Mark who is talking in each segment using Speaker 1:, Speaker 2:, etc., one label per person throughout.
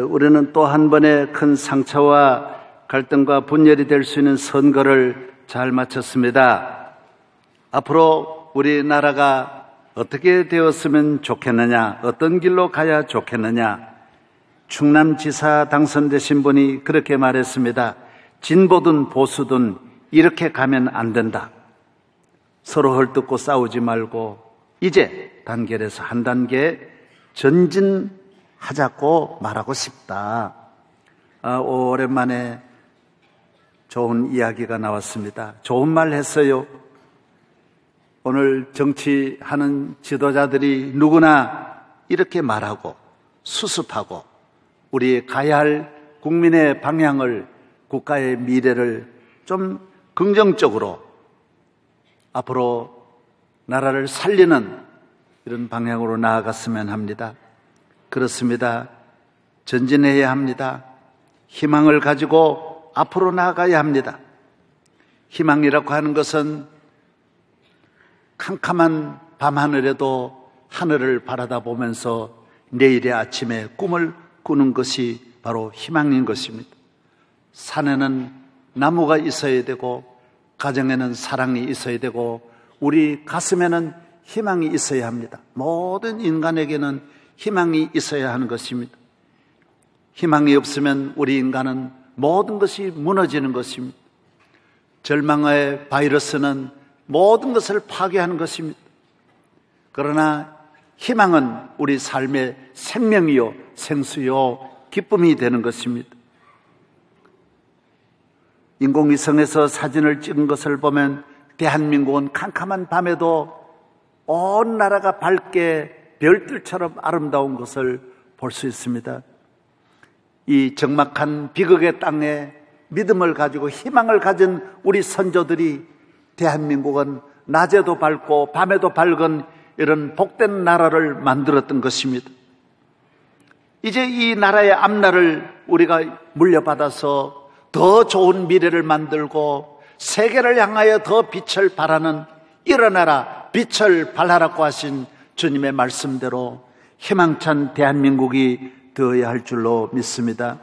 Speaker 1: 우리는 또 한 번의 큰 상처와 갈등과 분열이 될 수 있는 선거를 잘 마쳤습니다. 앞으로 우리나라가 어떻게 되었으면 좋겠느냐, 어떤 길로 가야 좋겠느냐, 충남지사 당선되신 분이 그렇게 말했습니다. 진보든 보수든 이렇게 가면 안 된다. 서로 헐뜯고 싸우지 말고 이제 단결해서 한 단계 전진하자고 말하고 싶다. 오랜만에 좋은 이야기가 나왔습니다. 좋은 말 했어요. 오늘 정치하는 지도자들이 누구나 이렇게 말하고 수습하고 우리 가야 할 국민의 방향을, 국가의 미래를 좀 긍정적으로 앞으로 나라를 살리는 이런 방향으로 나아갔으면 합니다. 그렇습니다. 전진해야 합니다. 희망을 가지고 앞으로 나아가야 합니다. 희망이라고 하는 것은 캄캄한 밤하늘에도 하늘을 바라다 보면서 내일의 아침에 꿈을 꾸는 것이 바로 희망인 것입니다. 산에는 나무가 있어야 되고 가정에는 사랑이 있어야 되고 우리 가슴에는 희망이 있어야 합니다. 모든 인간에게는 희망이 있어야 하는 것입니다. 희망이 없으면 우리 인간은 모든 것이 무너지는 것입니다. 절망의 바이러스는 모든 것을 파괴하는 것입니다. 그러나 희망은 우리 삶의 생명이요 생수요 기쁨이 되는 것입니다. 인공위성에서 사진을 찍은 것을 보면 대한민국은 캄캄한 밤에도 온 나라가 밝게 별들처럼 아름다운 것을 볼 수 있습니다. 이 적막한 비극의 땅에 믿음을 가지고 희망을 가진 우리 선조들이 대한민국은 낮에도 밝고 밤에도 밝은 이런 복된 나라를 만들었던 것입니다. 이제 이 나라의 앞날을 우리가 물려받아서 더 좋은 미래를 만들고 세계를 향하여 더 빛을 발하는, 일어나라 빛을 발하라고 하신 주님의 말씀대로 희망찬 대한민국이 되어야 할 줄로 믿습니다.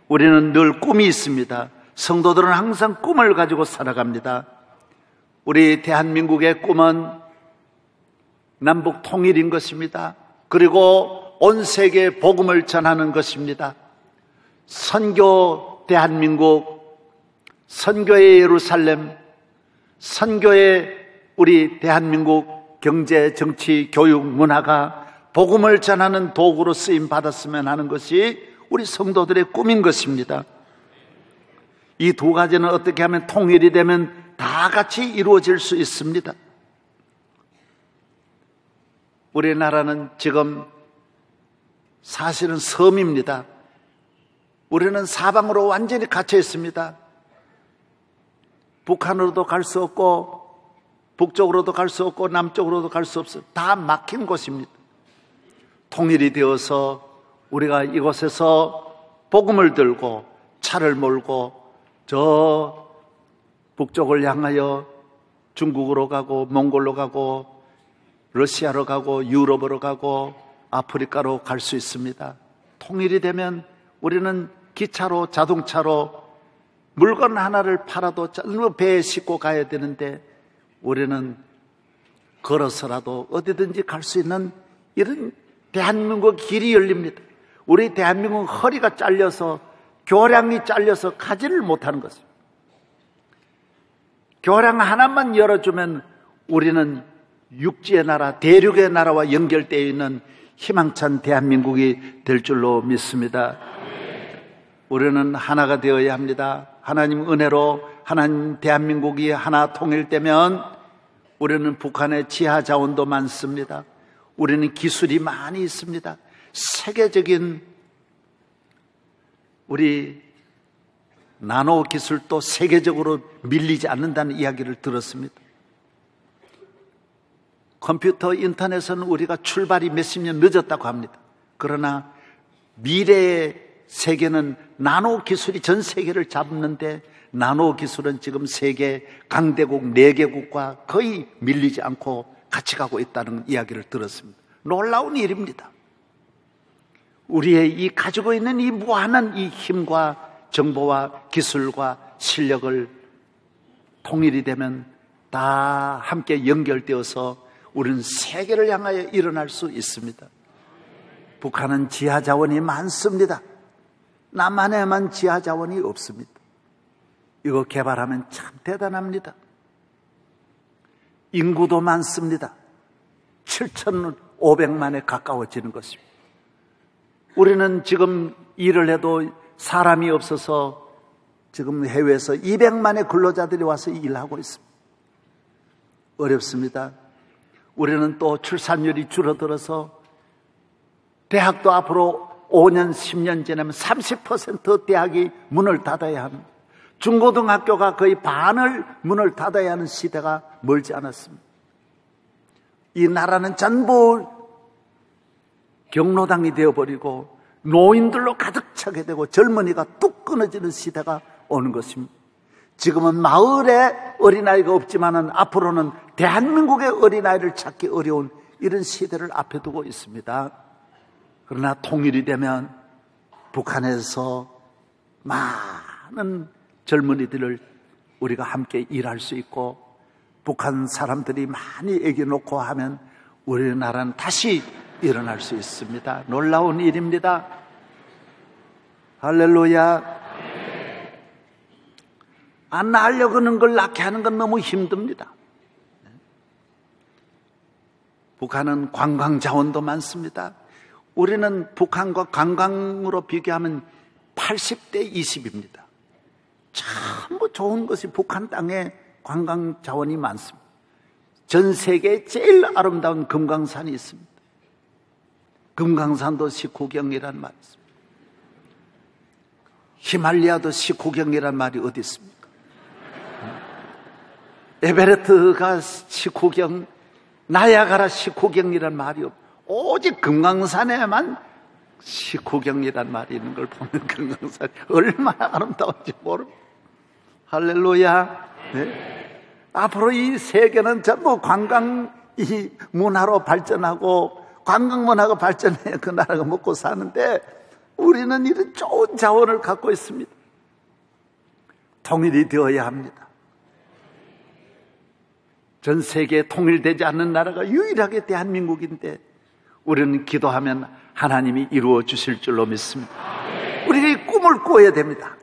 Speaker 1: 우리는 늘 꿈이 있습니다. 성도들은 항상 꿈을 가지고 살아갑니다. 우리 대한민국의 꿈은 남북 통일인 것입니다. 그리고 온 세계에 복음을 전하는 것입니다. 선교 대한민국, 선교의 예루살렘, 선교의 우리 대한민국 경제, 정치, 교육, 문화가 복음을 전하는 도구로 쓰임 받았으면 하는 것이 우리 성도들의 꿈인 것입니다. 이 두 가지는 어떻게 하면 통일이 되면 다 같이 이루어질 수 있습니다. 우리나라는 지금 사실은 섬입니다. 우리는 사방으로 완전히 갇혀 있습니다. 북한으로도 갈 수 없고 북쪽으로도 갈 수 없고 남쪽으로도 갈 수 없어요. 다 막힌 곳입니다. 통일이 되어서 우리가 이곳에서 복음을 들고 차를 몰고 저 북쪽을 향하여 중국으로 가고 몽골로 가고 러시아로 가고 유럽으로 가고 아프리카로 갈 수 있습니다. 통일이 되면 우리는 기차로 자동차로 물건 하나를 팔아도 배에 싣고 가야 되는데 우리는 걸어서라도 어디든지 갈 수 있는 이런 대한민국 길이 열립니다. 우리 대한민국은 허리가 잘려서 교량이 잘려서 가지를 못하는 것입니다. 교량 하나만 열어주면 우리는 육지의 나라, 대륙의 나라와 연결되어 있는 희망찬 대한민국이 될 줄로 믿습니다. 우리는 하나가 되어야 합니다. 하나님 은혜로 하나님 대한민국이 하나 통일되면 우리는 북한의 지하 자원도 많습니다. 우리는 기술이 많이 있습니다. 세계적인 우리 나노 기술도 세계적으로 밀리지 않는다는 이야기를 들었습니다. 컴퓨터 인터넷은 우리가 출발이 몇십 년 늦었다고 합니다. 그러나 미래의 세계는 나노 기술이 전 세계를 잡는데 나노 기술은 지금 세계 강대국 4개국과 거의 밀리지 않고 같이 가고 있다는 이야기를 들었습니다. 놀라운 일입니다. 우리의 이 가지고 있는 이 무한한 이 힘과 정보와 기술과 실력을 통일이 되면 다 함께 연결되어서 우리는 세계를 향하여 일어날 수 있습니다. 북한은 지하 자원이 많습니다. 남한에만 지하 자원이 없습니다. 이거 개발하면 참 대단합니다. 인구도 많습니다. 7,500만에 가까워지는 것입니다. 우리는 지금 일을 해도 사람이 없어서 지금 해외에서 200만의 근로자들이 와서 일하고 있습니다. 어렵습니다. 우리는 또 출산율이 줄어들어서 대학도 앞으로 5년, 10년 지나면 30% 대학이 문을 닫아야 합니다. 중고등학교가 거의 반을 문을 닫아야 하는 시대가 멀지 않았습니다. 이 나라는 전부 경로당이 되어버리고 노인들로 가득 차게 되고 젊은이가 뚝 끊어지는 시대가 오는 것입니다. 지금은 마을에 어린아이가 없지만은 앞으로는 대한민국의 어린아이를 찾기 어려운 이런 시대를 앞에 두고 있습니다. 그러나 통일이 되면 북한에서 많은 젊은이들을 우리가 함께 일할 수 있고 북한 사람들이 많이 애기 놓고 하면 우리나라는 다시 일어날 수 있습니다. 놀라운 일입니다. 할렐루야. 안 낳으려고 하는 걸 낳게 하는 건 너무 힘듭니다. 북한은 관광 자원도 많습니다. 우리는 북한과 관광으로 비교하면 80대 20입니다. 전부 좋은 것이 북한 땅에 관광 자원이 많습니다. 전 세계에 제일 아름다운 금강산이 있습니다. 금강산도 식후경이란 말이 있습니다. 히말리아도 식후경이란 말이 어디 있습니까? 에베레스트가 식후경, 나야가라 식후경이란 말이 없고 오직 금강산에만 식후경이란 말이 있는 걸 보면 금강산이 얼마나 아름다운지 모릅니다. 할렐루야. 네. 앞으로 이 세계는 전부 관광 이 문화로 발전하고 관광 문화가 발전해야 그 나라가 먹고 사는데 우리는 이런 좋은 자원을 갖고 있습니다. 통일이 되어야 합니다. 전 세계에 통일되지 않는 나라가 유일하게 대한민국인데 우리는 기도하면 하나님이 이루어 주실 줄로 믿습니다. 우리가 이 꿈을 꾸어야 됩니다.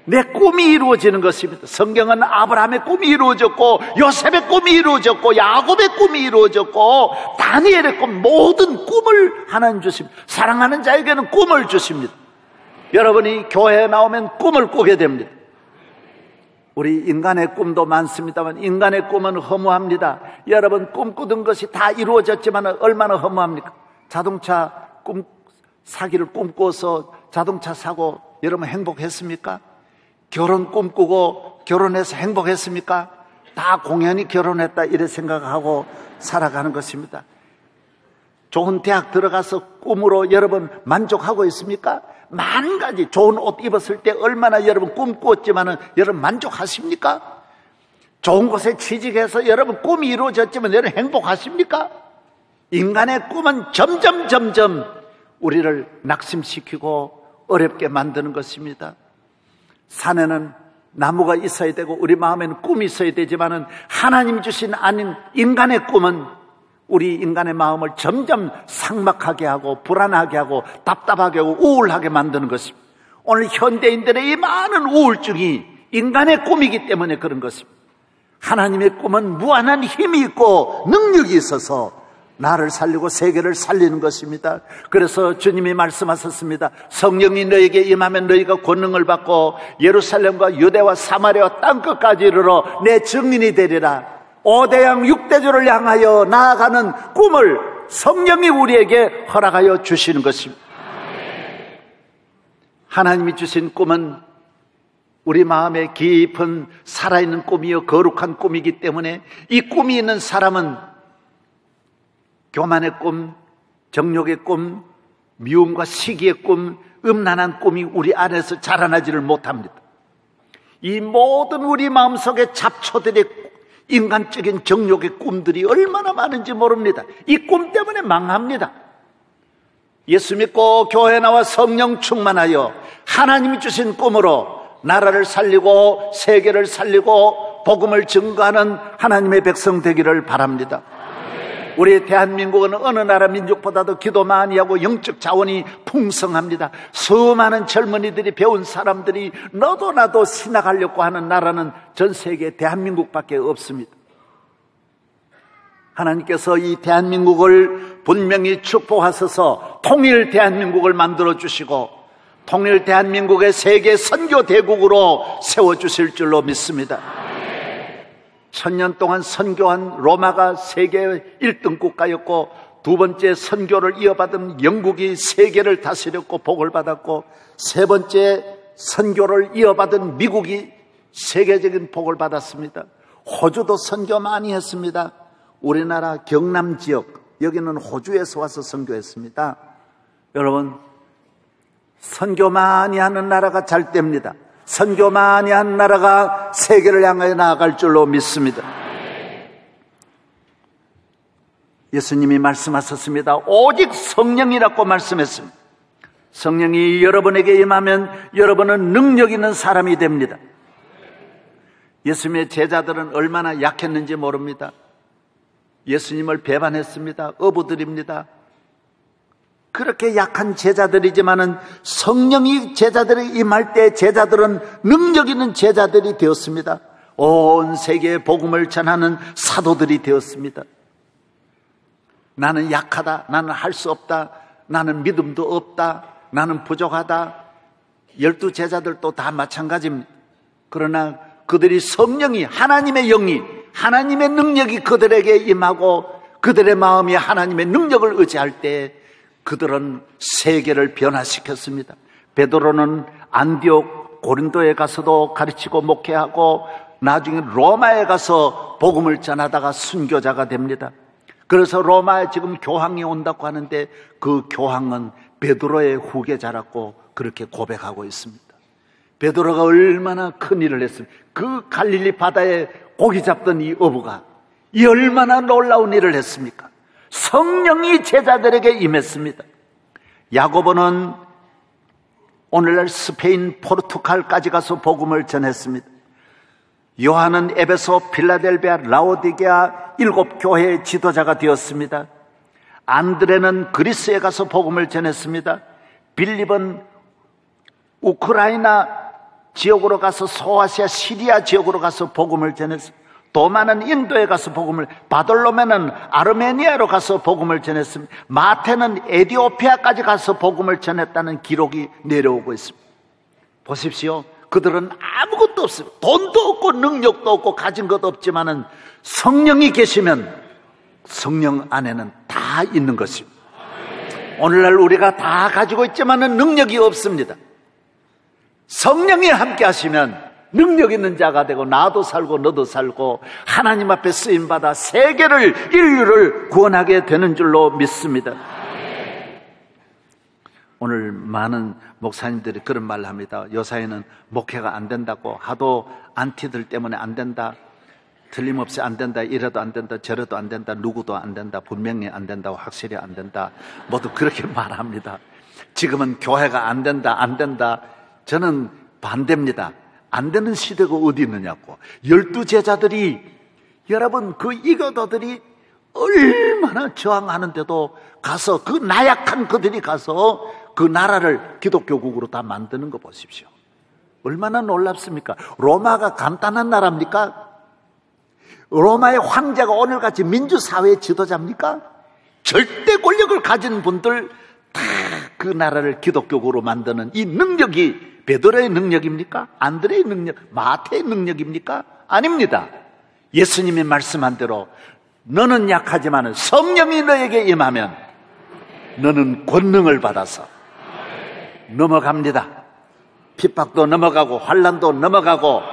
Speaker 1: 내 꿈이 이루어지는 것입니다. 성경은 아브라함의 꿈이 이루어졌고 요셉의 꿈이 이루어졌고 야곱의 꿈이 이루어졌고 다니엘의 꿈, 모든 꿈을 하나님 주십니다. 사랑하는 자에게는 꿈을 주십니다. 여러분이 교회에 나오면 꿈을 꾸게 됩니다. 우리 인간의 꿈도 많습니다만 인간의 꿈은 허무합니다. 여러분 꿈꾸던 것이 다 이루어졌지만 얼마나 허무합니까? 자동차 사기를 꿈꿔서 자동차 사고 여러분 행복했습니까? 결혼 꿈꾸고 결혼해서 행복했습니까? 다 공연히 결혼했다 이래 생각하고 살아가는 것입니다. 좋은 대학 들어가서 꿈으로 여러분 만족하고 있습니까? 만 가지 좋은 옷 입었을 때 얼마나 여러분 꿈꾸었지만 여러분 만족하십니까? 좋은 곳에 취직해서 여러분 꿈이 이루어졌지만 여러분 행복하십니까? 인간의 꿈은 점점 우리를 낙심시키고 어렵게 만드는 것입니다. 산에는 나무가 있어야 되고 우리 마음에는 꿈이 있어야 되지만 하나님 주신 아닌 인간의 꿈은 우리 인간의 마음을 점점 삭막하게 하고 불안하게 하고 답답하게 하고 우울하게 만드는 것입니다. 오늘 현대인들의 이 많은 우울증이 인간의 꿈이기 때문에 그런 것입니다. 하나님의 꿈은 무한한 힘이 있고 능력이 있어서 나를 살리고 세계를 살리는 것입니다. 그래서 주님이 말씀하셨습니다. 성령이 너에게 임하면 너희가 권능을 받고 예루살렘과 유대와 사마리아와 땅끝까지 이르러 내 증인이 되리라. 5대양 6대조를 향하여 나아가는 꿈을 성령이 우리에게 허락하여 주시는 것입니다. 하나님이 주신 꿈은 우리 마음에 깊은 살아있는 꿈이요 거룩한 꿈이기 때문에 이 꿈이 있는 사람은 교만의 꿈, 정욕의 꿈, 미움과 시기의 꿈, 음란한 꿈이 우리 안에서 자라나지를 못합니다. 이 모든 우리 마음속의 잡초들의 인간적인 정욕의 꿈들이 얼마나 많은지 모릅니다. 이 꿈 때문에 망합니다. 예수 믿고 교회 나와 성령 충만하여 하나님이 주신 꿈으로 나라를 살리고 세계를 살리고 복음을 증거하는 하나님의 백성 되기를 바랍니다. 우리 대한민국은 어느 나라 민족보다도 기도 많이 하고 영적 자원이 풍성합니다. 수많은 젊은이들이 배운 사람들이 너도 나도 신학하려고 하는 나라는 전 세계 대한민국밖에 없습니다. 하나님께서 이 대한민국을 분명히 축복하셔서 통일 대한민국을 만들어 주시고 통일 대한민국의 세계 선교 대국으로 세워주실 줄로 믿습니다. 1000년 동안 선교한 로마가 세계 1등 국가였고 두 번째 선교를 이어받은 영국이 세계를 다스렸고 복을 받았고 세 번째 선교를 이어받은 미국이 세계적인 복을 받았습니다. 호주도 선교 많이 했습니다. 우리나라 경남 지역, 여기는 호주에서 와서 선교했습니다. 여러분, 선교 많이 하는 나라가 잘 됩니다. 선교 많이 하는 나라가 세계를 향하여 나아갈 줄로 믿습니다. 예수님이 말씀하셨습니다. 오직 성령이라고 말씀했습니다. 성령이 여러분에게 임하면 여러분은 능력 있는 사람이 됩니다. 예수님의 제자들은 얼마나 약했는지 모릅니다. 예수님을 배반했습니다. 어부들입니다. 그렇게 약한 제자들이지만은 성령이 제자들에 임할 때 제자들은 능력 있는 제자들이 되었습니다. 온 세계에 복음을 전하는 사도들이 되었습니다. 나는 약하다, 나는 할 수 없다, 나는 믿음도 없다, 나는 부족하다. 12 제자들도 다 마찬가지입니다. 그러나 그들이 성령이, 하나님의 영이, 하나님의 능력이 그들에게 임하고 그들의 마음이 하나님의 능력을 의지할 때 그들은 세계를 변화시켰습니다. 베드로는 안디옥, 고린도에 가서도 가르치고 목회하고 나중에 로마에 가서 복음을 전하다가 순교자가 됩니다. 그래서 로마에 지금 교황이 온다고 하는데 그 교황은 베드로의 후계자라고 그렇게 고백하고 있습니다. 베드로가 얼마나 큰 일을 했습니까? 그 갈릴리 바다에 고기 잡던 이 어부가 이 얼마나 놀라운 일을 했습니까? 성령이 제자들에게 임했습니다. 야고보는 오늘날 스페인, 포르투갈까지 가서 복음을 전했습니다. 요한은 에베소, 필라델비아, 라오디게아 7 교회의 지도자가 되었습니다. 안드레는 그리스에 가서 복음을 전했습니다. 빌립은 우크라이나 지역으로 가서 소아시아, 시리아 지역으로 가서 복음을 전했습니다. 도마는 인도에 가서 복음을, 바돌로메는 아르메니아로 가서 복음을 전했습니다. 마태는 에티오피아까지 가서 복음을 전했다는 기록이 내려오고 있습니다. 보십시오. 그들은 아무것도 없습니다. 돈도 없고 능력도 없고 가진 것도 없지만은 성령이 계시면 성령 안에는 다 있는 것입니다. 오늘날 우리가 다 가지고 있지만은 능력이 없습니다. 성령이 함께 하시면 능력 있는 자가 되고 나도 살고 너도 살고 하나님 앞에 쓰임받아 세계를, 인류를 구원하게 되는 줄로 믿습니다. 오늘 많은 목사님들이 그런 말을 합니다. 요사이는 목회가 안 된다고, 하도 안티들 때문에 안 된다, 틀림없이 안 된다, 이래도 안 된다, 저래도 안 된다, 누구도 안 된다, 분명히 안 된다고, 확실히 안 된다, 모두 그렇게 말합니다. 지금은 교회가 안 된다, 안 된다. 저는 반대입니다. 안 되는 시대가 어디 있느냐고. 12 제자들이, 여러분, 그 이교도들이 얼마나 저항하는데도 가서, 그 나약한 그들이 가서 그 나라를 기독교국으로 다 만드는 거 보십시오. 얼마나 놀랍습니까? 로마가 간단한 나라입니까? 로마의 황제가 오늘같이 민주사회의 지도자입니까? 절대 권력을 가진 분들 다 그 나라를 기독교국으로 만드는 이 능력이 베드로의 능력입니까? 안드레의 능력, 마태의 능력입니까? 아닙니다. 예수님이 말씀한 대로 너는 약하지만 성령이 너에게 임하면 너는 권능을 받아서 넘어갑니다. 핍박도 넘어가고 환난도 넘어가고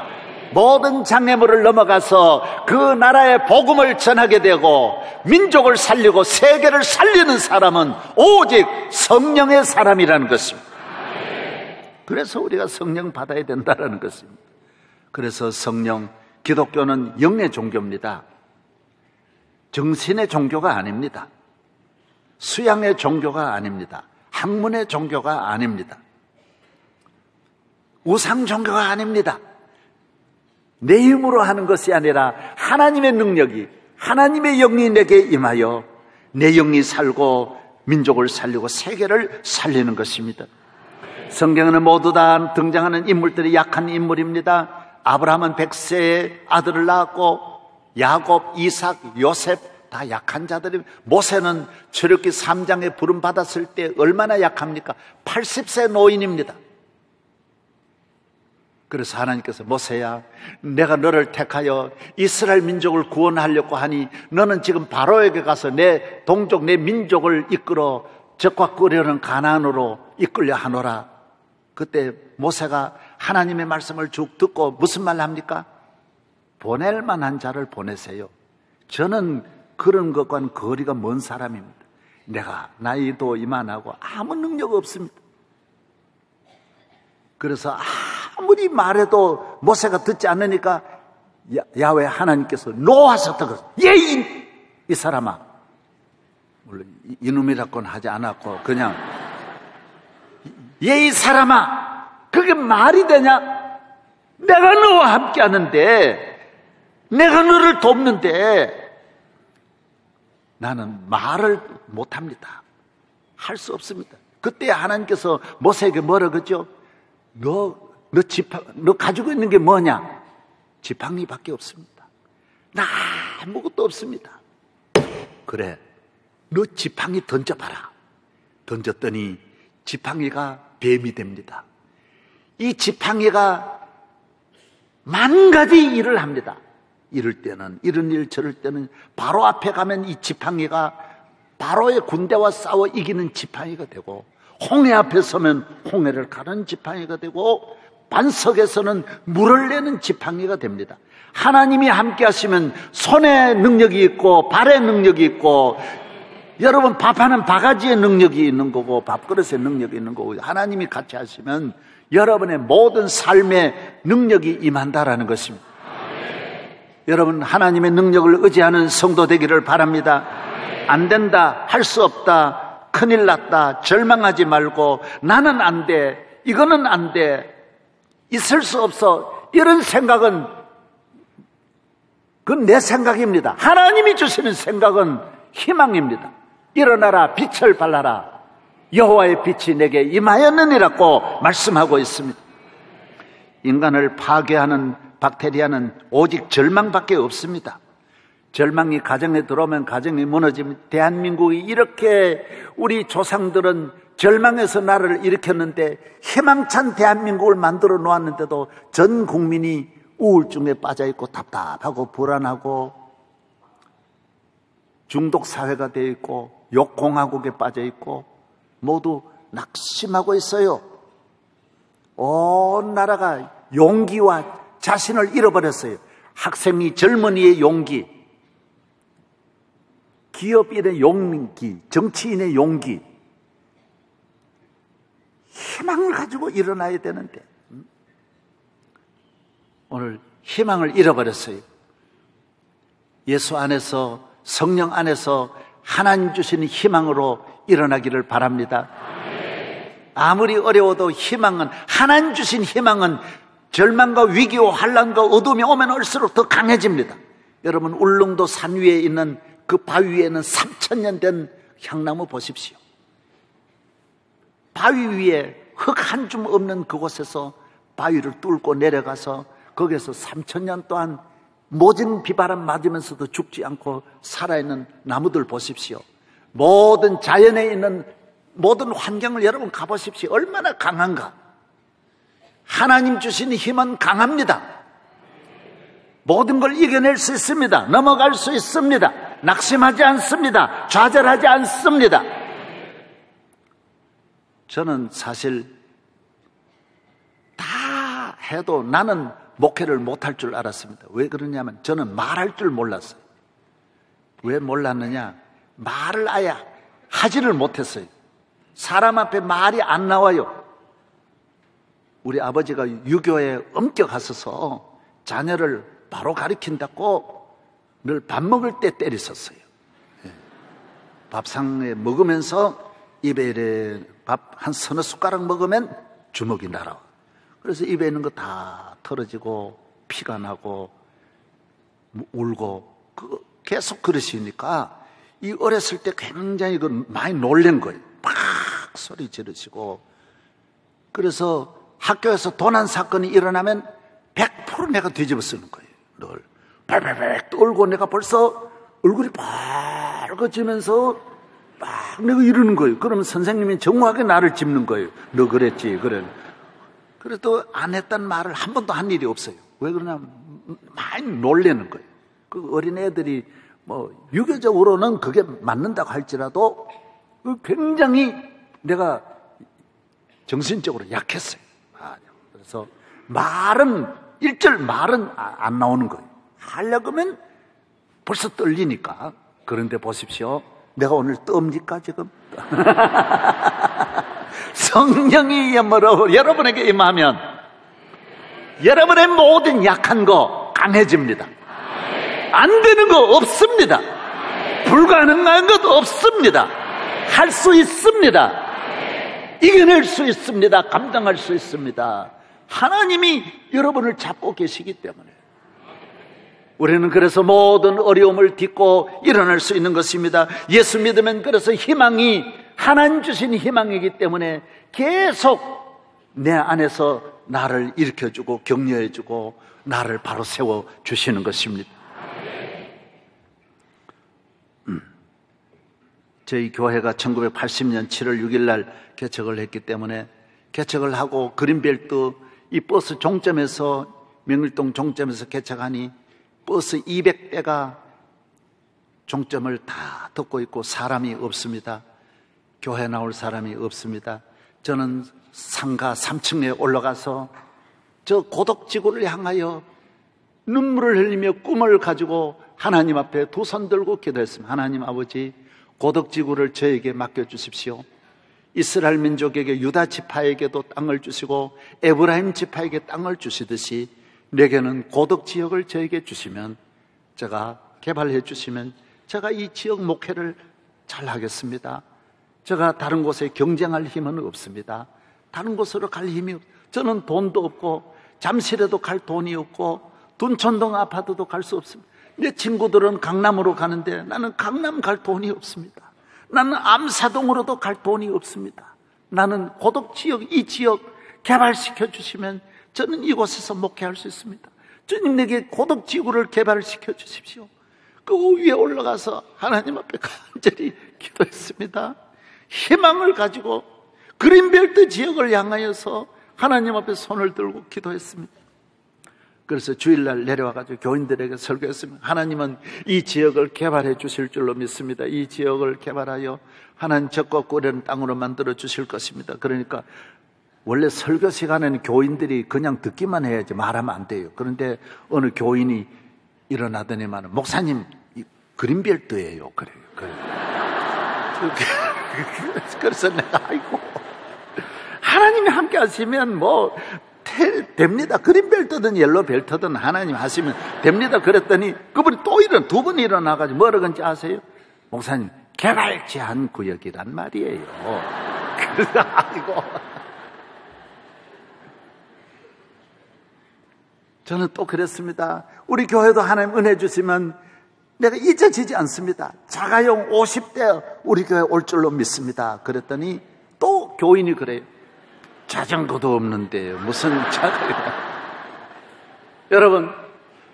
Speaker 1: 모든 장애물을 넘어가서 그 나라의 복음을 전하게 되고 민족을 살리고 세계를 살리는 사람은 오직 성령의 사람이라는 것입니다. 그래서 우리가 성령 받아야 된다는 것입니다. 그래서 성령, 기독교는 영의 종교입니다. 정신의 종교가 아닙니다. 수양의 종교가 아닙니다. 학문의 종교가 아닙니다. 우상 종교가 아닙니다. 내 힘으로 하는 것이 아니라 하나님의 능력이, 하나님의 영이 내게 임하여 내 영이 살고 민족을 살리고 세계를 살리는 것입니다. 성경에는 모두 다 등장하는 인물들이 약한 인물입니다. 아브라함은 100세에 아들을 낳았고, 야곱, 이삭, 요셉 다 약한 자들입니다. 모세는 출애굽기 3장에 부름 받았을 때 얼마나 약합니까? 80세 노인입니다. 그래서 하나님께서 모세야, 내가 너를 택하여 이스라엘 민족을 구원하려고 하니 너는 지금 바로에게 가서 내 동족, 내 민족을 이끌어 적과 끓여는 가나안으로 이끌려 하노라. 그때 모세가 하나님의 말씀을 쭉 듣고 무슨 말 합니까? 보낼 만한 자를 보내세요. 저는 그런 것과는 거리가 먼 사람입니다. 내가 나이도 이만하고 아무 능력 없습니다. 그래서 아무리 말해도 모세가 듣지 않으니까 야훼 하나님께서 노하셨다고, 이 사람아, 물론 이놈이라고는 하지 않았고 그냥 이 사람아, 그게 말이 되냐? 내가 너와 함께 하는데, 내가 너를 돕는데 나는 말을 못합니다. 할 수 없습니다. 그때 하나님께서 모세에게 뭐라 그랬죠? 너 가지고 있는 게 뭐냐? 지팡이밖에 없습니다. 나 아무것도 없습니다. 그래, 너 지팡이 던져봐라. 던졌더니 지팡이가 뱀이 됩니다. 이 지팡이가 만 가지 일을 합니다. 이럴 때는 이런 일, 저럴 때는 바로 앞에 가면 이 지팡이가 바로의 군대와 싸워 이기는 지팡이가 되고, 홍해 앞에 서면 홍해를 가는 지팡이가 되고, 반석에서는 물을 내는 지팡이가 됩니다. 하나님이 함께 하시면 손에 능력이 있고 발에 능력이 있고, 여러분 밥하는 바가지에 능력이 있는 거고 밥그릇에 능력이 있는 거고, 하나님이 같이 하시면 여러분의 모든 삶에 능력이 임한다라는 것입니다. 여러분, 하나님의 능력을 의지하는 성도 되기를 바랍니다. 안 된다, 할 수 없다, 큰일 났다, 절망하지 말고 나는 안 돼, 이거는 안 돼, 있을 수 없어, 이런 생각은 그건 내 생각입니다. 하나님이 주시는 생각은 희망입니다. 일어나라, 빛을 발하라, 여호와의 빛이 내게 임하였느니라고 말씀하고 있습니다. 인간을 파괴하는 박테리아는 오직 절망밖에 없습니다. 절망이 가정에 들어오면 가정이 무너집니다. 대한민국이 이렇게, 우리 조상들은 절망에서 나라를 일으켰는데 희망찬 대한민국을 만들어 놓았는데도 전 국민이 우울증에 빠져있고 답답하고 불안하고 중독 사회가 되어 있고 욕공화국에 빠져 있고 모두 낙심하고 있어요. 온 나라가 용기와 자신을 잃어버렸어요. 학생이, 젊은이의 용기, 기업인의 용기, 정치인의 용기, 희망을 가지고 일어나야 되는데 오늘 희망을 잃어버렸어요. 예수 안에서, 성령 안에서 하나님 주시는 희망으로 일어나기를 바랍니다. 아무리 어려워도 희망은, 하나님 주신 희망은 절망과 위기와 환난과 어둠이 오면 올수록 더 강해집니다. 여러분, 울릉도 산 위에 있는 그 바위 위에는 3000년 된 향나무 보십시오. 바위 위에 흙 한 줌 없는 그곳에서 바위를 뚫고 내려가서 거기에서 3000년 동안 모진 비바람 맞으면서도 죽지 않고 살아있는 나무들 보십시오. 모든 자연에 있는 모든 환경을 여러분 가보십시오. 얼마나 강한가. 하나님 주신 힘은 강합니다. 모든 걸 이겨낼 수 있습니다. 넘어갈 수 있습니다. 낙심하지 않습니다. 좌절하지 않습니다. 저는 사실 다 해도 나는 목회를 못할 줄 알았습니다. 왜 그러냐면 저는 말할 줄 몰랐어요. 왜 몰랐느냐? 말을 아예 하지를 못했어요. 사람 앞에 말이 안 나와요. 우리 아버지가 유교에 엄격하셔서 자녀를 바로 가르친다고 늘 밥 먹을 때 때렸었어요. 밥상에 먹으면서 입에 이래 밥 한 서너 숟가락 먹으면 주먹이 날아와. 그래서 입에 있는 거 다 털어지고 피가 나고 울고 계속 그러시니까 이 어렸을 때 굉장히 많이 놀란 거예요. 막 소리 지르시고. 그래서 학교에서 도난 사건이 일어나면 100% 내가 뒤집어 쓰는 거예요. 늘 발발발 떨고 내가 벌써 얼굴이 빨개지면서 막 내가 이러는 거예요. 그러면 선생님이 정확하게 나를 짚는 거예요. 너 그랬지, 그래. 그래도 안 했단 말을 한 번도 한 일이 없어요. 왜 그러냐면 많이 놀라는 거예요. 그 어린애들이 뭐 유교적으로는 그게 맞는다고 할지라도 굉장히 내가 정신적으로 약했어요. 그래서 일절 말은 안 나오는 거예요. 하려고 하면 벌써 떨리니까. 그런데 보십시오. 내가 오늘 떱니까 지금? 성령이 여러분에게 임하면 여러분의 모든 약한 거 강해집니다. 안 되는 거 없습니다. 불가능한 것 없습니다. 할 수 있습니다. 이겨낼 수 있습니다. 감당할 수 있습니다. 하나님이 여러분을 잡고 계시기 때문에 우리는 그래서 모든 어려움을 딛고 일어날 수 있는 것입니다. 예수 믿으면 그래서 희망이 하나님 주신 희망이기 때문에 계속 내 안에서 나를 일으켜주고 격려해주고 나를 바로 세워주시는 것입니다. 저희 교회가 1980년 7월 6일 날 개척을 했기 때문에 개척을 하고 그린벨트 이 버스 종점에서 명일동 종점에서 개척하니 버스 200대가 종점을 다 덮고 있고 사람이 없습니다. 교회 나올 사람이 없습니다. 저는 상가 3층에 올라가서 저 고독지구를 향하여 눈물을 흘리며 꿈을 가지고 하나님 앞에 두 손 들고 기도했습니다. 하나님 아버지, 고독지구를 저에게 맡겨주십시오. 이스라엘 민족에게 유다 지파에게도 땅을 주시고 에브라임 지파에게 땅을 주시듯이 내게는 고독지역을 저에게 주시면, 제가 개발해 주시면 제가 이 지역 목회를 잘 하겠습니다. 제가 다른 곳에 경쟁할 힘은 없습니다. 다른 곳으로 갈 힘이 없습니다. 저는 돈도 없고 잠실에도 갈 돈이 없고 둔촌동 아파트도 갈 수 없습니다. 내 친구들은 강남으로 가는데 나는 강남 갈 돈이 없습니다. 나는 암사동으로도 갈 돈이 없습니다. 나는 고독지역, 이 지역 개발시켜 주시면 저는 이곳에서 목회할 수 있습니다. 주님, 내게 고독지구를 개발시켜 주십시오. 그 위에 올라가서 하나님 앞에 간절히 기도했습니다. 희망을 가지고 그린벨트 지역을 향하여서 하나님 앞에 손을 들고 기도했습니다. 그래서 주일날 내려와가지고 교인들에게 설교했습니다. 하나님은 이 지역을 개발해 주실 줄로 믿습니다. 이 지역을 개발하여 하나님 적과 꿀의 땅으로 만들어 주실 것입니다. 그러니까 원래 설교 시간에는 교인들이 그냥 듣기만 해야지 말하면 안 돼요. 그런데 어느 교인이 일어나더니만, 목사님 그린벨트예요. 그래요. 그래서 내가 아이고, 하나님이 함께 하시면 뭐 됩니다. 그린벨트든 옐로벨트든 하나님 하시면 됩니다. 그랬더니 그분이 또 두 번 일어나가지고 뭐라 그런지 아세요? 목사님, 개발 제한 구역이란 말이에요. 그래서 아이고, 저는 또 그랬습니다. 우리 교회도 하나님 은혜 주시면 내가 잊어지지 않습니다. 자가용 50대 우리 교회 올 줄로 믿습니다. 그랬더니 또 교인이 그래요. 자전거도 없는데 무슨 자전거. 여러분,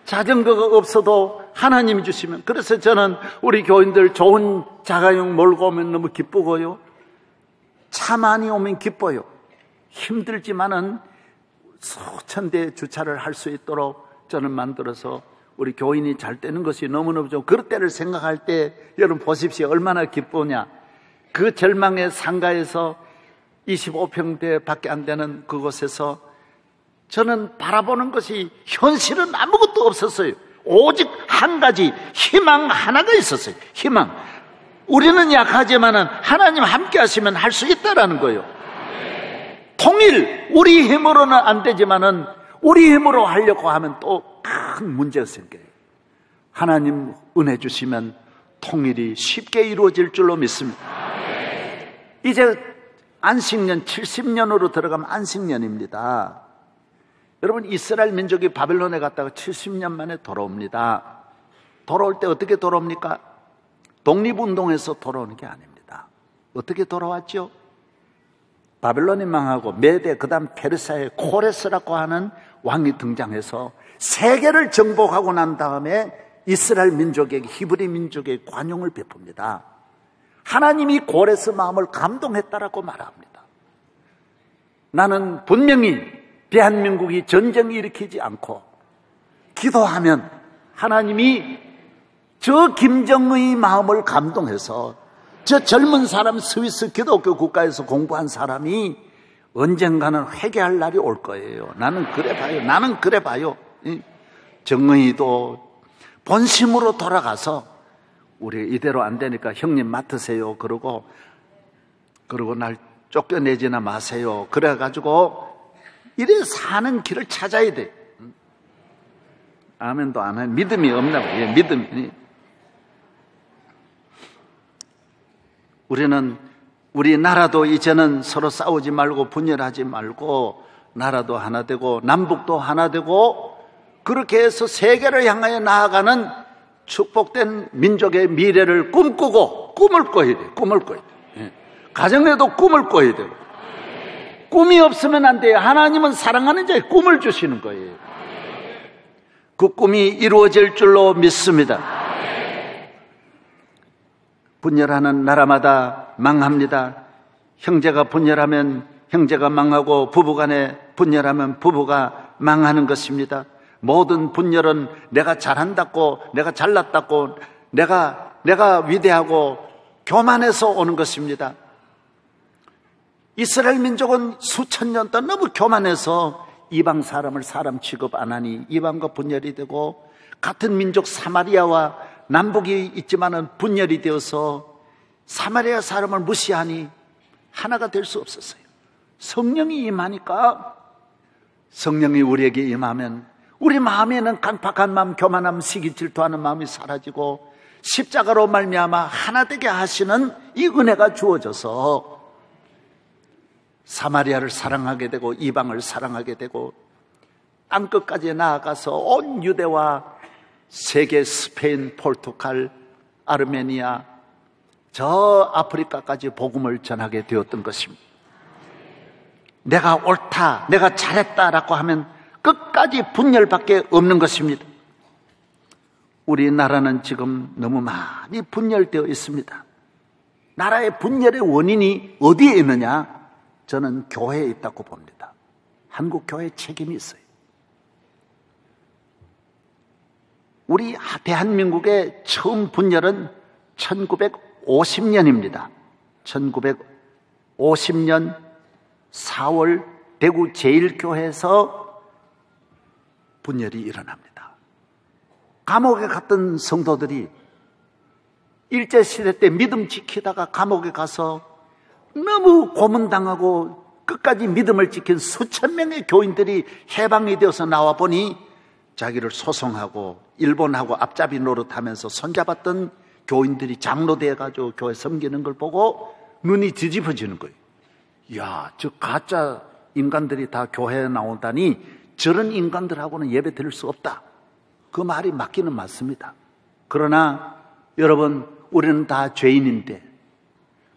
Speaker 1: 자전거가 없어도 하나님이 주시면, 그래서 저는 우리 교인들 좋은 자가용 몰고 오면 너무 기쁘고요, 차 많이 오면 기뻐요. 힘들지만은 수천 대 주차를 할 수 있도록 저는 만들어서 우리 교인이 잘 되는 것이 너무너무 좋고, 그럴 때를 생각할 때 여러분 보십시오. 얼마나 기쁘냐. 그 절망의 상가에서 25평대 밖에 안 되는 그곳에서 저는 바라보는 것이 현실은 아무것도 없었어요. 오직 한 가지 희망 하나가 있었어요. 희망. 우리는 약하지만은 하나님 함께 하시면 할 수 있다라는 거예요. 통일, 우리 힘으로는 안 되지만은 우리 힘으로 하려고 하면 또 큰 문제가 생겨요. 하나님 은혜 주시면 통일이 쉽게 이루어질 줄로 믿습니다. 이제 안식년 70년으로 들어가면 안식년입니다. 여러분, 이스라엘 민족이 바벨론에 갔다가 70년 만에 돌아옵니다. 돌아올 때 어떻게 돌아옵니까? 독립운동에서 돌아오는 게 아닙니다. 어떻게 돌아왔죠? 바벨론이 망하고 메대, 그 다음 페르시아의 코레스라고 하는 왕이 등장해서 세계를 정복하고 난 다음에 이스라엘 민족에게, 히브리 민족에게 관용을 베풉니다. 하나님이 고레스 마음을 감동했다라고 말합니다. 나는 분명히 대한민국이 전쟁을 일으키지 않고 기도하면 하나님이 저 김정의 마음을 감동해서 저 젊은 사람, 스위스 기독교 국가에서 공부한 사람이 언젠가는 회개할 날이 올 거예요. 나는 그래 봐요. 정의도 본심으로 돌아가서 우리 이대로 안 되니까 형님 맡으세요. 그러고 날 쫓겨내지나 마세요. 그래가지고 이래 사는 길을 찾아야 돼. 아멘도 안 해. 믿음이 없나고. 믿음이. 우리 나라도 이제는 서로 싸우지 말고 분열하지 말고 나라도 하나 되고 남북도 하나 되고 그렇게 해서 세계를 향하여 나아가는 축복된 민족의 미래를 꿈꾸고 꿈을 꿔야 돼. 가정에도 꿈을 꿔야 되고. 꿈이 없으면 안 돼요. 하나님은 사랑하는 자의 꿈을 주시는 거예요. 그 꿈이 이루어질 줄로 믿습니다. 분열하는 나라마다 망합니다. 형제가 분열하면 형제가 망하고 부부간에 분열하면 부부가 망하는 것입니다. 모든 분열은 내가 잘한다고, 내가 잘났다고, 내가 위대하고 교만해서 오는 것입니다. 이스라엘 민족은 수천 년 동안 너무 교만해서 이방 사람을 사람 취급 안 하니 이방과 분열이 되고, 같은 민족 사마리아와 남북이 있지만은 분열이 되어서 사마리아 사람을 무시하니 하나가 될 수 없었어요. 성령이 임하니까, 성령이 우리에게 임하면 우리 마음에는 강팍한 마음, 교만함, 시기 질투하는 마음이 사라지고 십자가로 말미암아 하나 되게 하시는 이 은혜가 주어져서 사마리아를 사랑하게 되고 이방을 사랑하게 되고 땅끝까지 나아가서 온 유대와 세계, 스페인, 포르투갈, 아르메니아, 저 아프리카까지 복음을 전하게 되었던 것입니다. 내가 옳다, 내가 잘했다라고 하면 끝까지 분열밖에 없는 것입니다. 우리나라는 지금 너무 많이 분열되어 있습니다. 나라의 분열의 원인이 어디에 있느냐? 저는 교회에 있다고 봅니다. 한국 교회에 책임이 있어요. 우리 대한민국의 처음 분열은 1950년입니다. 1950년 4월 대구 제1교회에서 분열이 일어납니다. 감옥에 갔던 성도들이 일제시대 때 믿음 지키다가 감옥에 가서 너무 고문당하고 끝까지 믿음을 지킨 수천 명의 교인들이 해방이 되어서 나와 보니 자기를 소송하고 일본하고 앞잡이 노릇하면서 손잡았던 교인들이 장로 되어가지고 교회 섬기는 걸 보고 눈이 뒤집어지는 거예요. 이야, 저 가짜 인간들이 다 교회에 나오다니 저런 인간들하고는 예배 드릴 수 없다. 그 말이 맞기는 맞습니다. 그러나 여러분, 우리는 다 죄인인데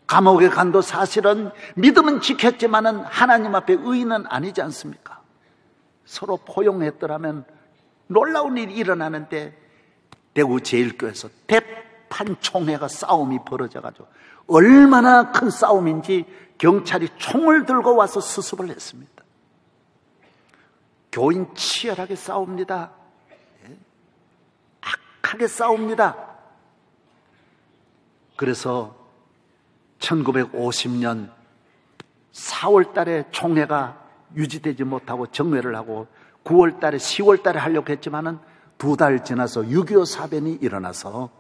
Speaker 1: 감옥에 간도 사실은 믿음은 지켰지만은 하나님 앞에 의인은 아니지 않습니까? 서로 포용했더라면 놀라운 일이 일어나는데 대구 제1교에서 대판총회가 싸움이 벌어져가지고 얼마나 큰 싸움인지 경찰이 총을 들고 와서 수습을 했습니다. 교인 치열하게 싸웁니다. 악하게 싸웁니다. 그래서 1950년 4월 달에 총회가 유지되지 못하고 정회를 하고 9월 달에 10월 달에 하려고 했지만은 2달 지나서 6.25 사변이 일어나서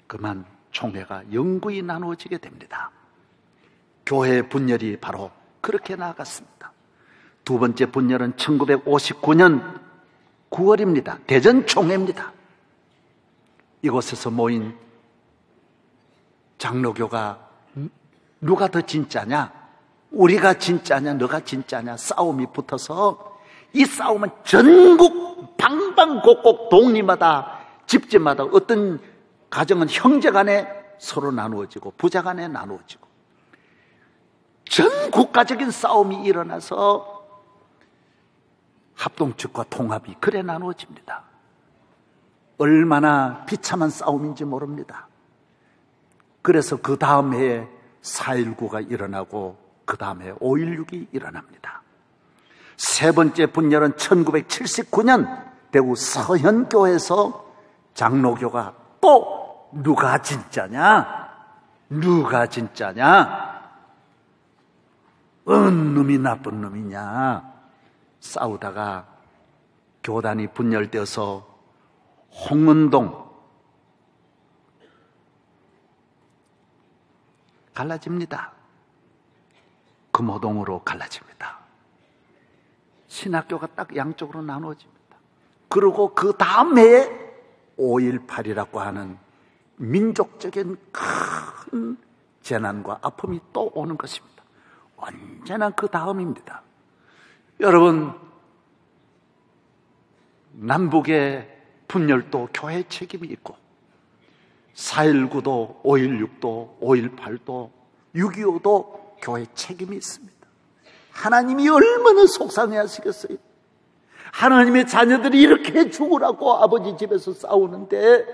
Speaker 1: 그만 총회가 영구히 나누어지게 됩니다. 교회 분열이 바로 그렇게 나아갔습니다. 두 번째 분열은 1959년 9월입니다. 대전 총회입니다. 이곳에서 모인 장로교가 누가 더 진짜냐? 우리가 진짜냐 너가 진짜냐 싸움이 붙어서 이 싸움은 전국 방방곡곡 동리마다 집집마다 어떤 가정은 형제 간에 서로 나누어지고 부자 간에 나누어지고 전 국가적인 싸움이 일어나서 합동측과 통합이 그래 나누어집니다. 얼마나 비참한 싸움인지 모릅니다. 그래서 그 다음 해에 4.19가 일어나고 그 다음 해에 5.16이 일어납니다. 세 번째 분열은 1979년 대구 서현교에서 장로교가 또 누가 진짜냐? 누가 진짜냐? 어느 놈이 나쁜 놈이냐? 싸우다가 교단이 분열되어서 홍은동 갈라집니다. 금호동으로 갈라집니다. 신학교가 딱 양쪽으로 나누어집니다. 그리고 그 다음 해에 5.18이라고 하는 민족적인 큰 재난과 아픔이 또 오는 것입니다. 언제나 그 다음입니다. 여러분, 남북의 분열도 교회의 책임이 있고 4.19도 5.16도 5.18도 6.25도 교회의 책임이 있습니다. 하나님이 얼마나 속상해 하시겠어요? 하나님의 자녀들이 이렇게 죽으라고 아버지 집에서 싸우는데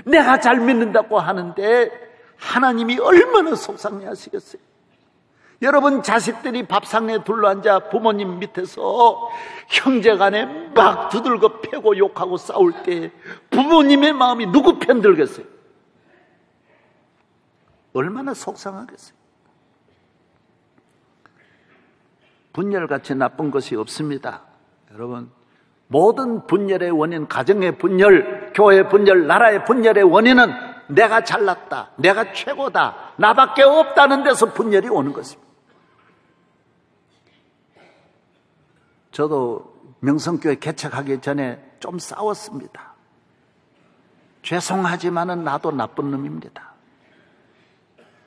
Speaker 1: 내가 잘 믿는다고 하는데 하나님이 얼마나 속상해 하시겠어요? 여러분, 자식들이 밥상에 둘러앉아 부모님 밑에서 형제간에 막 두들겨 패고 욕하고 싸울 때 부모님의 마음이 누구 편 들겠어요? 얼마나 속상하겠어요? 분열같이 나쁜 것이 없습니다. 여러분, 모든 분열의 원인, 가정의 분열, 교회의 분열, 나라의 분열의 원인은 내가 잘났다, 내가 최고다, 나밖에 없다는 데서 분열이 오는 것입니다. 저도 명성교회 개척하기 전에 좀 싸웠습니다. 죄송하지만은 나도 나쁜 놈입니다.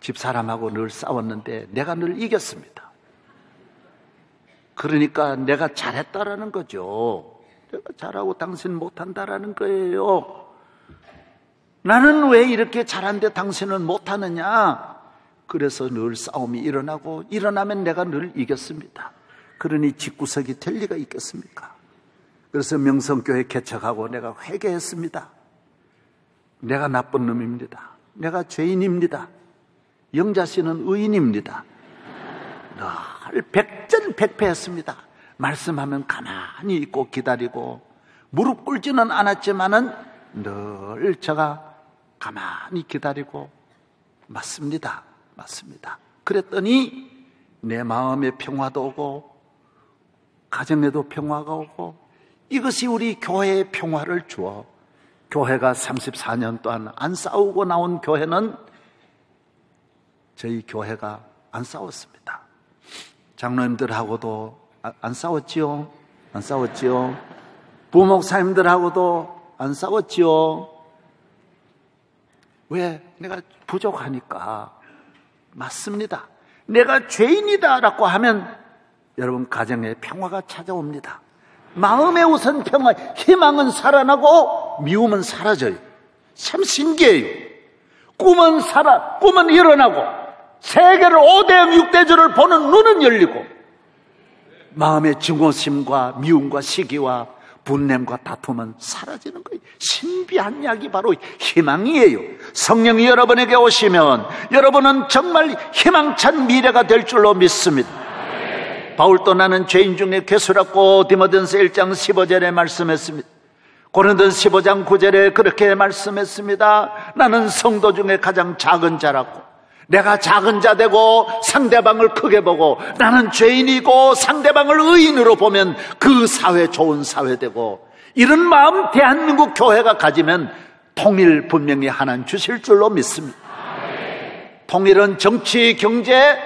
Speaker 1: 집사람하고 늘 싸웠는데 내가 늘 이겼습니다. 그러니까 내가 잘했다라는 거죠. 내가 잘하고 당신 못한다라는 거예요. 나는 왜 이렇게 잘한데 당신은 못하느냐? 그래서 늘 싸움이 일어나고 일어나면 내가 늘 이겼습니다. 그러니 집구석이 될 리가 있겠습니까? 그래서 명성교회 개척하고 내가 회개했습니다. 내가 나쁜 놈입니다. 내가 죄인입니다. 영자 씨는 의인입니다. 늘 백전백패했습니다. 말씀하면 가만히 있고 기다리고 무릎 꿇지는 않았지만은 늘 제가 가만히 기다리고 맞습니다. 그랬더니 내 마음에 평화도 오고 가정에도 평화가 오고 이것이 우리 교회의 평화를 주어 교회가 34년 동안 안 싸우고 나온 교회는 저희 교회가 안 싸웠습니다. 장로님들하고도 안 싸웠지요? 안 싸웠지요? 부목사님들하고도 안 싸웠지요? 왜? 내가 부족하니까. 맞습니다. 내가 죄인이다라고 하면 여러분 가정에 평화가 찾아옵니다. 마음의 우선 평화, 희망은 살아나고 미움은 사라져요. 참 신기해요. 꿈은 일어나고 세계를 5대 6대주를 보는 눈은 열리고 마음의 증오심과 미움과 시기와 분냄과 다툼은 사라지는 거예요. 신비한 약이 바로 희망이에요. 성령이 여러분에게 오시면 여러분은 정말 희망찬 미래가 될 줄로 믿습니다. 바울도 나는 죄인 중에 괴수라고 디모데전서 1장 15절에 말씀했습니다. 고린도전서 15장 9절에 그렇게 말씀했습니다. 나는 성도 중에 가장 작은 자라고, 내가 작은 자 되고 상대방을 크게 보고 나는 죄인이고 상대방을 의인으로 보면 그 사회 좋은 사회 되고, 이런 마음 대한민국 교회가 가지면 통일 분명히 하나님 주실 줄로 믿습니다. 통일은 정치, 경제,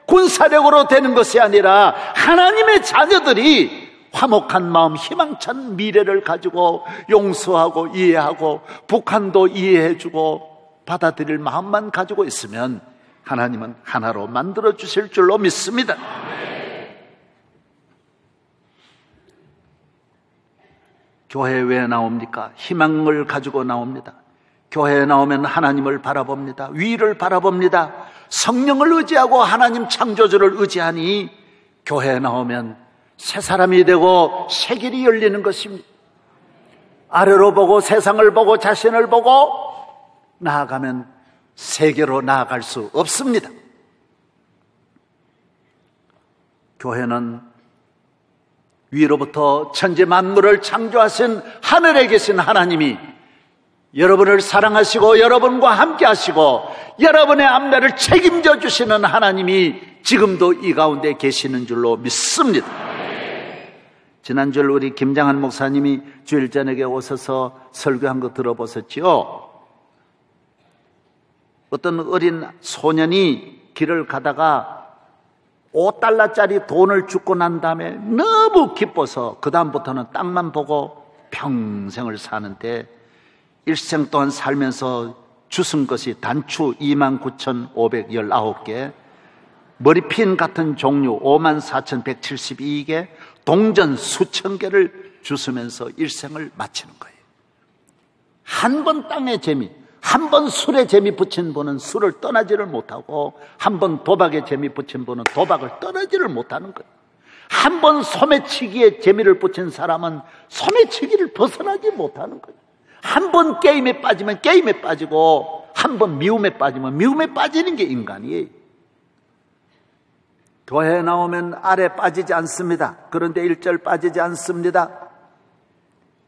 Speaker 1: 군사력으로 되는 것이 아니라 하나님의 자녀들이 화목한 마음, 희망찬 미래를 가지고 용서하고 이해하고 북한도 이해해주고 받아들일 마음만 가지고 있으면 하나님은 하나로 만들어 주실 줄로 믿습니다. 교회에 왜 나옵니까? 희망을 가지고 나옵니다. 교회에 나오면 하나님을 바라봅니다. 위를 바라봅니다. 성령을 의지하고 하나님 창조주를 의지하니 교회에 나오면 새 사람이 되고 새 길이 열리는 것입니다. 아래로 보고 세상을 보고 자신을 보고 나아가면 세계로 나아갈 수 없습니다. 교회는 위로부터 천지 만물을 창조하신 하늘에 계신 하나님이 여러분을 사랑하시고 여러분과 함께 하시고 여러분의 앞날을 책임져 주시는 하나님이 지금도 이 가운데 계시는 줄로 믿습니다. 지난주에 우리 김장한 목사님이 주일 저녁에 오셔서 설교한 거 들어보셨지요? 어떤 어린 소년이 길을 가다가 $5짜리 돈을 주고 난 다음에 너무 기뻐서 그 다음부터는 땅만 보고 평생을 사는데 일생 동안 살면서 주운 것이 단추 29,519개, 머리핀 같은 종류 54,172개, 동전 수천 개를 주우면서 일생을 마치는 거예요. 한 번 땅의 재미, 한 번 술에 재미 붙인 분은 술을 떠나지를 못하고 한 번 도박에 재미 붙인 분은 도박을 떠나지를 못하는 거예요. 한 번 소매치기에 재미를 붙인 사람은 소매치기를 벗어나지 못하는 거예요. 한 번 게임에 빠지면 게임에 빠지고 한 번 미움에 빠지면 미움에 빠지는 게 인간이에요. 교회에 나오면 아래 빠지지 않습니다. 그런데 1절 빠지지 않습니다.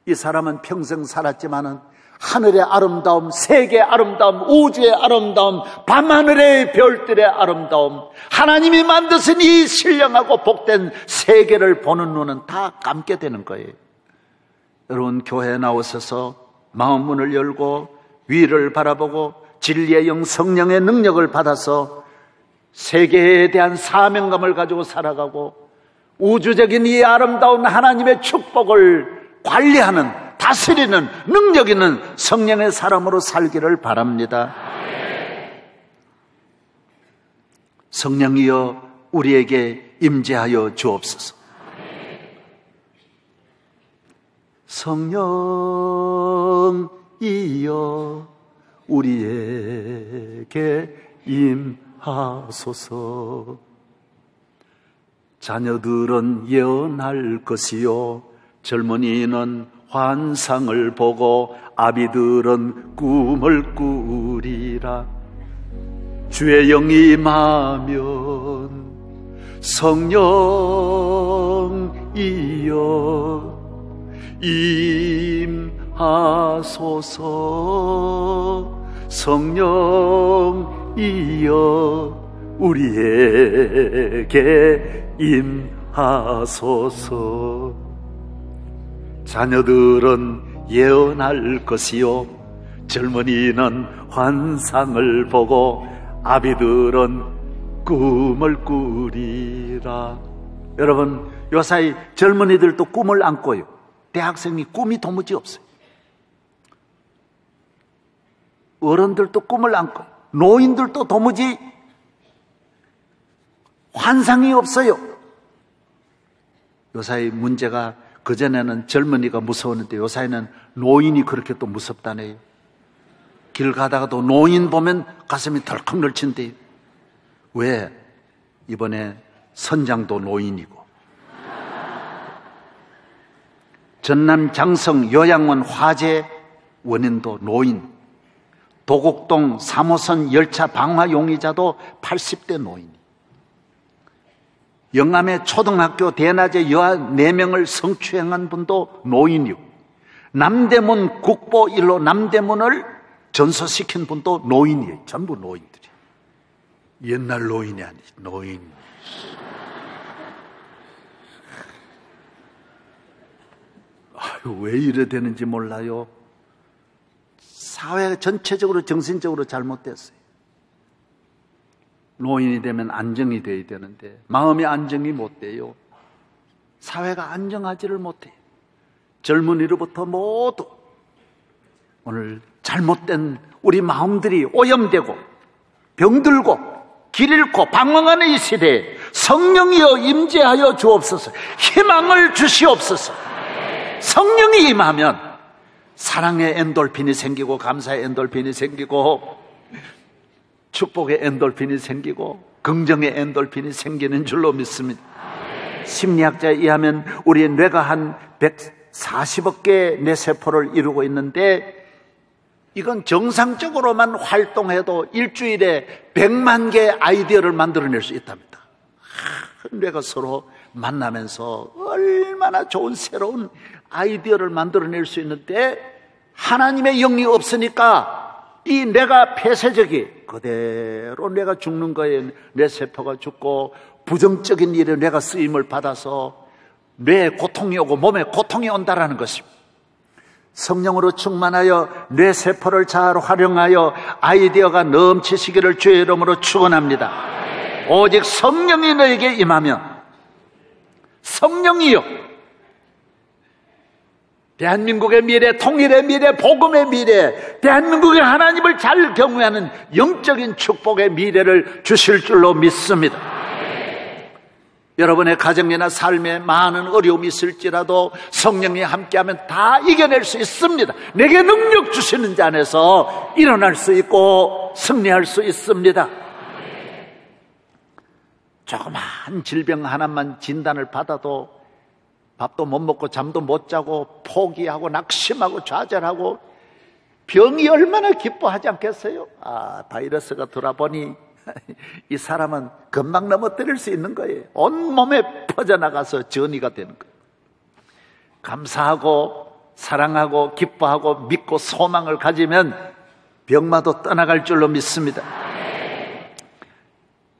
Speaker 1: 이 사람은 평생 살았지만은 하늘의 아름다움, 세계의 아름다움, 우주의 아름다움, 밤하늘의 별들의 아름다움, 하나님이 만드신 이 신령하고 복된 세계를 보는 눈은 다 감게 되는 거예요. 여러분, 교회에 나오셔서 마음 문을 열고 위를 바라보고 진리의 영 성령의 능력을 받아서 세계에 대한 사명감을 가지고 살아가고 우주적인 이 아름다운 하나님의 축복을 관리하는, 다스리는 능력 있는 성령의 사람으로 살기를 바랍니다. 성령이여 우리에게 임재하여 주옵소서. 성령이여 우리에게 임하소서. 자녀들은 예언할 것이요 젊은이는 환상을 보고 아비들은 꿈을 꾸리라. 주의 영이 임하면 성령이여 임하소서. 성령이여 우리에게 임하소서. 자녀들은 예언할 것이요 젊은이는 환상을 보고 아비들은 꿈을 꾸리라. 여러분, 요사이 젊은이들도 꿈을 안 꿔요. 대학생이 꿈이 도무지 없어요. 어른들도 꿈을 안 꿔요. 노인들도 도무지 환상이 없어요. 요사이 문제가, 그전에는 젊은이가 무서웠는데 요사이는 노인이 그렇게 또 무섭다네요. 길 가다가도 노인 보면 가슴이 덜컥 널친대요. 왜? 이번에 선장도 노인이고 전남 장성 요양원 화재 원인도 노인, 도곡동 3호선 열차 방화 용의자도 80대 노인, 영암의 초등학교 대낮에 여아 4명을 성추행한 분도 노인이고, 남대문 국보 1호 남대문을 전소시킨 분도 노인이에요. 전부 노인들이. 옛날 노인이 아니지, 노인. 아유, 왜 이래 되는지 몰라요. 사회가 전체적으로 정신적으로 잘못됐어요. 노인이 되면 안정이 돼야 되는데 마음이 안정이 못 돼요. 사회가 안정하지를 못해요. 젊은이로부터 모두 오늘 잘못된 우리 마음들이 오염되고 병들고 길 잃고 방황하는 이 시대에 성령이여 임재하여 주옵소서. 희망을 주시옵소서. 성령이 임하면 사랑의 엔돌핀이 생기고 감사의 엔돌핀이 생기고 축복의 엔돌핀이 생기고 긍정의 엔돌핀이 생기는 줄로 믿습니다. 심리학자에 의하면 우리 뇌가 한 140억 개의 뇌세포를 이루고 있는데 이건 정상적으로만 활동해도 일주일에 100만 개의 아이디어를 만들어낼 수 있답니다. 뇌가 서로 만나면서 얼마나 좋은 새로운 아이디어를 만들어낼 수 있는데 하나님의 영이 없으니까 이 뇌가 폐쇄적이 그대로 뇌가 죽는 거예요. 뇌세포가 죽고 부정적인 일에 뇌가 쓰임을 받아서 뇌에 고통이 오고 몸에 고통이 온다라는 것입니다. 성령으로 충만하여 뇌세포를 잘 활용하여 아이디어가 넘치시기를 주의 이름으로 축원합니다. 오직 성령이 너에게 임하면 성령이요 대한민국의 미래, 통일의 미래, 복음의 미래, 대한민국의 하나님을 잘 경외하는 영적인 축복의 미래를 주실 줄로 믿습니다. 여러분의 가정이나 삶에 많은 어려움이 있을지라도 성령이 함께하면 다 이겨낼 수 있습니다. 내게 능력 주시는 자 안에서 일어날 수 있고 승리할 수 있습니다. 조그만 질병 하나만 진단을 받아도 밥도 못 먹고 잠도 못 자고 포기하고 낙심하고 좌절하고 병이 얼마나 기뻐하지 않겠어요? 바이러스가 돌아보니 이 사람은 금방 넘어뜨릴 수 있는 거예요. 온몸에 퍼져나가서 전이가 되는 거예요. 감사하고 사랑하고 기뻐하고 믿고 소망을 가지면 병마도 떠나갈 줄로 믿습니다.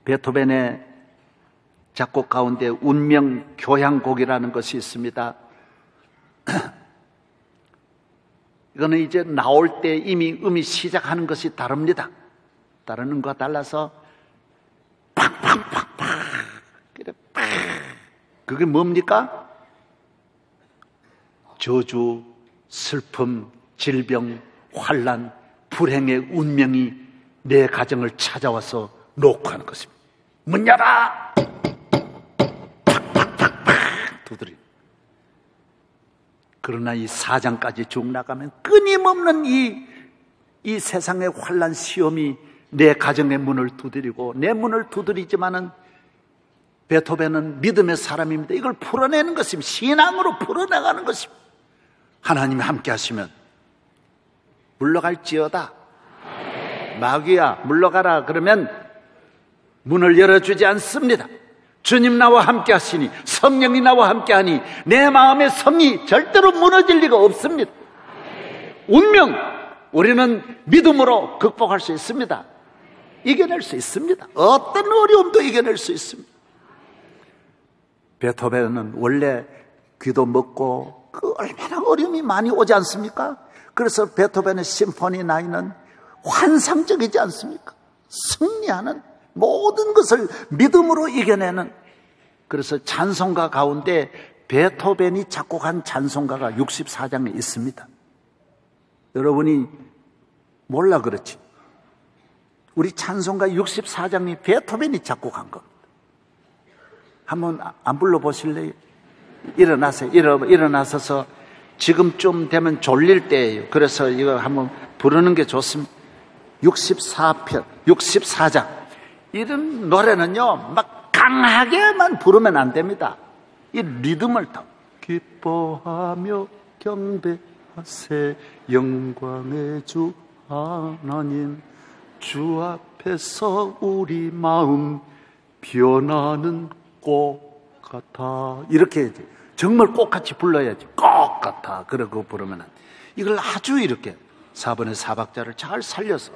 Speaker 1: 베토벤의 작곡 가운데 운명 교향곡이라는 것이 있습니다. 이거는 이제 나올 때 이미 음이 시작하는 것이 다릅니다. 다른 것과 달라서 팍팍팍팍 그게 뭡니까? 저주, 슬픔, 질병, 환난, 불행의 운명이 내 가정을 찾아와서 녹화하는 것입니다. 문 열어! 팍팍팍팍 두드리. 그러나 이 4장까지 쭉 나가면 끊임없는 이 세상의 환난 시험이 내 가정의 문을 두드리고 내 문을 두드리지만은 베토벤은 믿음의 사람입니다. 이걸 풀어내는 것입니다. 신앙으로 풀어나가는 것입니다. 하나님이 함께 하시면 물러갈지어다. 마귀야 물러가라 그러면 문을 열어주지 않습니다. 주님 나와 함께 하시니 성령이 나와 함께 하니 내 마음의 성이 절대로 무너질 리가 없습니다. 운명 우리는 믿음으로 극복할 수 있습니다. 이겨낼 수 있습니다. 어떤 어려움도 이겨낼 수 있습니다. 베토벤은 원래 귀도 먹고 얼마나 어려움이 많이 오지 않습니까? 그래서 베토벤의 심포니 9는 환상적이지 않습니까? 승리하는 모든 것을 믿음으로 이겨내는. 그래서 찬송가 가운데 베토벤이 작곡한 찬송가가 64장에 있습니다. 여러분이 몰라 그렇지. 우리 찬송가 64장이 베토벤이 작곡한 겁니다. 한번 안 불러보실래요? 일어나서서 지금쯤 되면 졸릴 때예요. 그래서 이거 한번 부르는 게 좋습니다. 64편, 64장. 이런 노래는요, 막 강하게만 부르면 안 됩니다. 이 리듬을 더 기뻐하며 경배하세 영광의 주 하나님 주 앞에서 우리 마음 변하는 꽃 같아. 이렇게 정말 꽃같이 불러야지. 꽃 같아. 그러고 부르면 안 돼. 이걸 아주 이렇게 4번의 4박자를 잘 살려서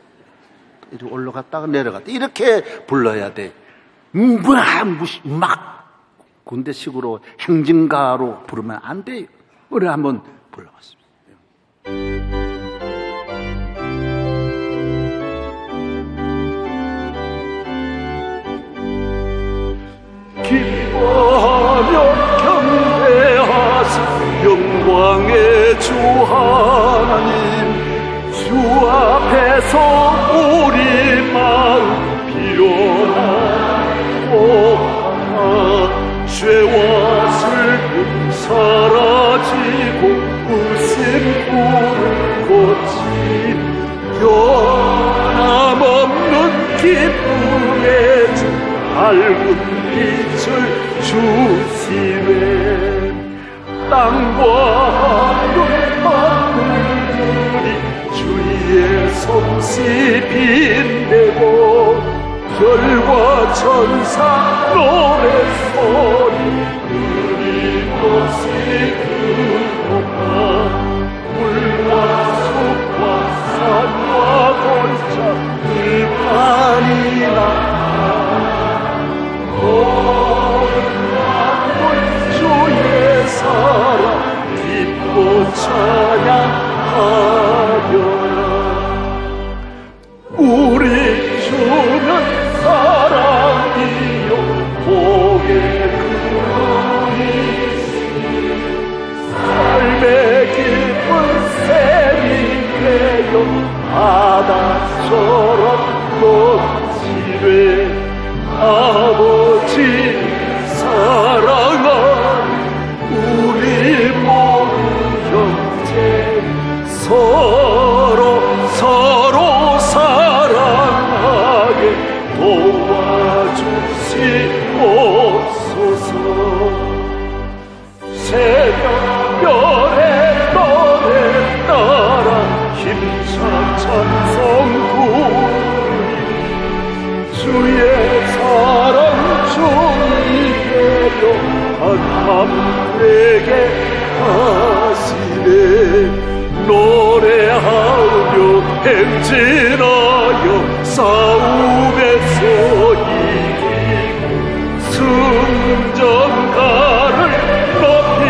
Speaker 1: 이렇게 올라갔다가 내려갔다 이렇게 불러야 돼. 막 군대식으로 행진가로 부르면 안 돼요. 우리 한번 불러봤습니다. 기뻐하며 경배하시 영광의 주 하나님 주 앞에서 우리 마음 피어나 사라지고 웃음으로 꽃이 변함없는 기쁨의 주 밝은 빛을 주시네. 땅과 하늘 하늘들이 주의 솜씨 빛내고 별과 천사 노래소리 끊임없이 그높아 물과 숲과 산과 골짜 들판이 나타 모든 만물 주의 사랑 기뻐 찬양하려라. 우리 주는 사랑이요 복의 그릇이시니 삶의 깊은 샘이 되어 바다처럼 넘치네. 아버지 사랑하는 우리 모두 형제 서로 사랑하게 도와주시옵소서. 새벽별의 노래 따라 힘찬 찬송 부르니 주의 사랑 주님께로 한밤에게 하시네. 노래하며 행진하여 싸움에서 이기고 승전가를 높이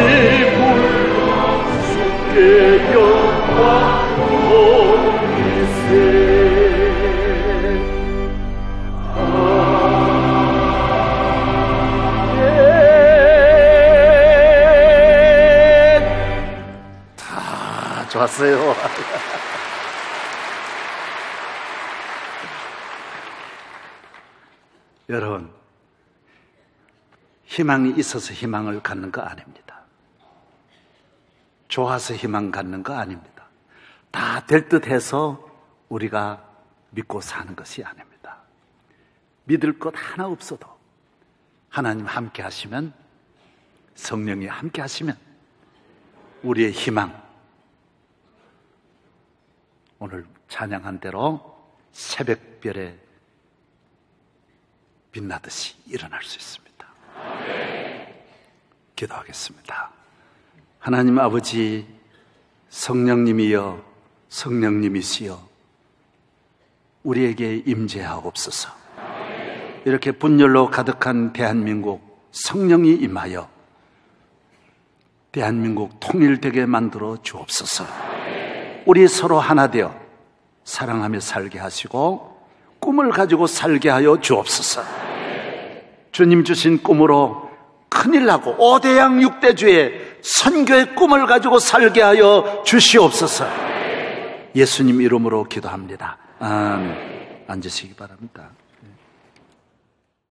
Speaker 1: 불러 주께 영광 돌리세. 좋았어요. 여러분, 희망이 있어서 희망을 갖는 거 아닙니다. 좋아서 희망 갖는 거 아닙니다. 다 될 듯해서 우리가 믿고 사는 것이 아닙니다. 믿을 것 하나 없어도 하나님 함께 하시면, 성령이 함께 하시면 우리의 희망, 오늘 찬양한 대로 새벽별에 빛나듯이 일어날 수 있습니다. 기도하겠습니다. 하나님 아버지, 성령님이여, 성령님이시여, 우리에게 임재하옵소서. 이렇게 분열로 가득한 대한민국, 성령이 임하여 대한민국 통일되게 만들어 주옵소서. 우리 서로 하나 되어 사랑하며 살게 하시고 꿈을 가지고 살게 하여 주옵소서. 주님 주신 꿈으로 큰일 나고 5대양 6대주의 선교의 꿈을 가지고 살게 하여 주시옵소서. 예수님 이름으로 기도합니다. 아멘. 앉으시기 바랍니다.